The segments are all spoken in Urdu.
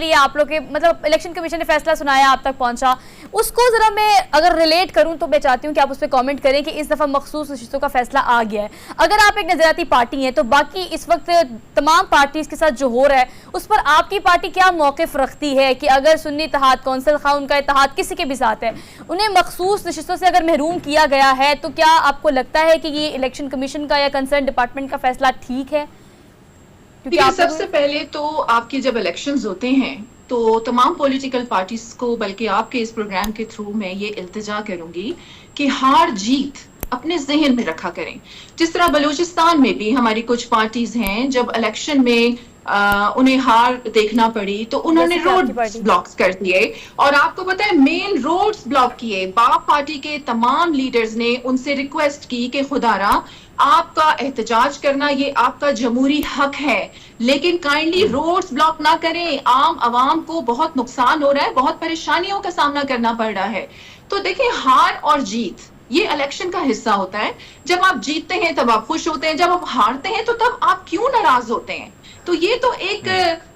لیے آپ لوگ کے مطلب الیکشن کمیشن نے فیصلہ سنایا آپ تک پہنچا, اس کو ذرا میں اگر ریلیٹ کروں تو میں چاہتی ہوں کہ آپ اس پہ کامنٹ کریں کہ اس دفعہ مخصوص نشستوں کا فیصلہ آ گیا ہے. اگر آپ ایک نظریاتی پارٹی ہیں تو باقی اس وقت تمام پارٹیز کے ساتھ جو ہو رہا ہے اس پر آپ کی پارٹی کیا موقف رکھتی ہے کہ اگر سنی اتحاد کونسل خواہ ان کا اتحاد کسی کے بھی ساتھ ہے, انہیں مخصوص نشستوں سے اگر محروم کیا گیا ہے تو کیا آپ کو لگتا ہے کہ یہ الیکشن کمیشن کا یا کنسرن ڈپارٹمنٹ کا فیصلہ ٹھیک ہے؟ سب سے پہلے تو آپ کے جب الیکشنز ہوتے ہیں تو تمام پولیٹیکل پارٹیز کو, بلکہ آپ کے اس پروگرام کے تھرو میں یہ التجا کروں گی کہ ہار جیت اپنے ذہن میں رکھا کریں. جس طرح بلوچستان میں بھی ہماری کچھ پارٹیز ہیں, جب الیکشن میں انہیں ہار دیکھنا پڑی تو انہوں نے روڈ بلاکس کر دیے, اور آپ کو پتا ہے مین روڈز بلاک کیے. باپ پارٹی کے تمام لیڈرز نے ان سے ریکویسٹ کی کہ خدا را آپ کا احتجاج کرنا یہ آپ کا جمہوری حق ہے, لیکن کائنڈلی روڈز بلاک نہ کریں, عام عوام کو بہت نقصان ہو رہا ہے, بہت پریشانیوں کا سامنا کرنا پڑ رہا ہے. تو دیکھیں ہار اور جیت یہ الیکشن کا حصہ ہوتا ہے. جب آپ جیتتے ہیں تب آپ خوش ہوتے ہیں, جب آپ ہارتے ہیں تو تب آپ کیوں ناراض ہوتے ہیں. تو یہ تو ایک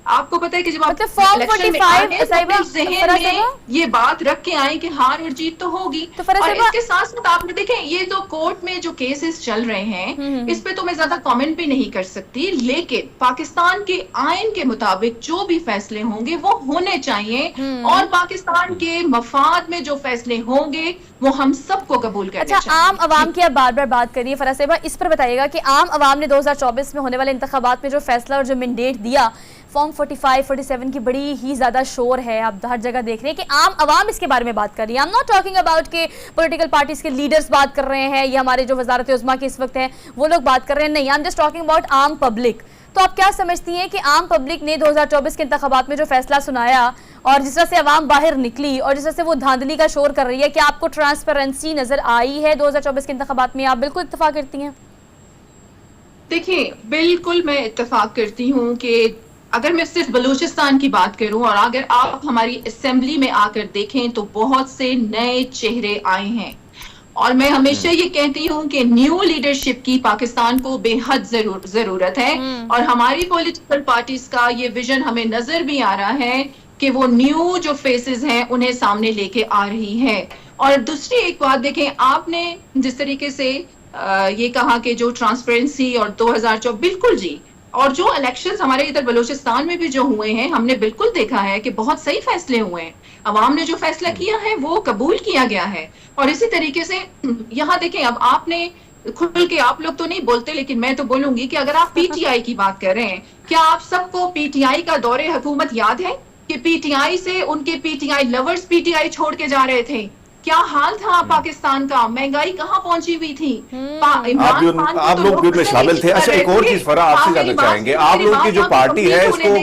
آپ کو پتا ہے کہ جب آپ الیکشن میں آئے تو اپنے ذہن میں یہ بات رکھ کے آئیں کہ ہار اور جیت تو ہوگی. اور اس کے ساتھ ساتھ آپ نے دیکھیں یہ تو کورٹ میں جو کیسز چل رہے ہیں اس پہ تو میں زیادہ کامنٹ بھی نہیں کر سکتی, لیکن پاکستان کے آئین کے مطابق جو بھی فیصلے ہوں گے وہ ہونے چاہیے, اور پاکستان کے مفاد میں جو فیصلے ہوں گے وہ ہم سب کو قبول کرنے چاہیے. عام عوام کی آپ بار بار بات کریے فراز صاحبہ, اس پر بتائیے گا کہ عام عوام نے 2024 میں ہونے والے انتخابات میں جو فیصلہ اور جو مینڈیٹ دیا, فارم 45, 47 کی بڑی ہی زیادہ شور ہے, آپ ہر جگہ دیکھ رہے ہیں کہ عام عوام اس کے بارے میں بات کر رہی ہے. I'm not talking about کہ پولیٹیکل پارٹیز کے لیڈرز بات کر رہے ہیں یا ہمارے جو وزارت عظمیٰ کے اس وقت ہیں وہ لوگ بات کر رہے ہیں, نہیں, I'm just talking about عام پبلک. تو آپ کیا سمجھتی ہیں کہ عام پبلک نے 2024 کے انتخابات میں جو فیصلہ سنایا اور جس طرح سے عوام باہر نکلی اور جس طرح سے وہ دھاندلی کا شور کر رہی ہے, کیا آپ کو ٹرانسپیرنسی نظر آئی ہے 2024 کے انتخابات میں؟ آپ بالکل اتفاق کرتی ہیں؟ دیکھیں بالکل میں اتفاق کرتی ہوں کہ اگر میں صرف بلوچستان کی بات کروں اور اگر آپ ہماری اسمبلی میں آ کر دیکھیں تو بہت سے نئے چہرے آئے ہیں, اور میں ہمیشہ یہ کہتی ہوں کہ نیو لیڈرشپ کی پاکستان کو بے حد ضرورت ہے, اور ہماری پولیٹیکل پارٹیز کا یہ ویژن ہمیں نظر بھی آ رہا ہے کہ وہ نیو جو فیسز ہیں انہیں سامنے لے کے آ رہی ہے. اور دوسری ایک بات دیکھیں, آپ نے جس طریقے سے یہ کہا کہ جو ٹرانسپیرنسی اور 2024 بالکل جی, اور جو الیکشنز ہمارے ادھر بلوچستان میں بھی جو ہوئے ہیں ہم نے بالکل دیکھا ہے کہ بہت صحیح فیصلے ہوئے ہیں. عوام نے جو فیصلہ کیا ہے وہ قبول کیا گیا ہے. اور اسی طریقے سے یہاں دیکھیں, اب آپ نے کھل کے, آپ لوگ تو نہیں بولتے لیکن میں تو بولوں گی کہ اگر آپ پی ٹی آئی کی بات کر رہے ہیں, کیا آپ سب کو پی ٹی آئی کا دور حکومت یاد ہے کہ پی ٹی آئی سے ان کے P T I lovers P T I چھوڑ کے جا رہے تھے؟ کیا حال تھا پاکستان کا, مہنگائی کہاں پہنچی ہوئی تھی, آپ لوگ بھی ان میں شامل تھے. اچھا ایک اور چیز فرا آپ سے جاننا چاہیں گے, آپ لوگ کی جو پارٹی ہے اس کو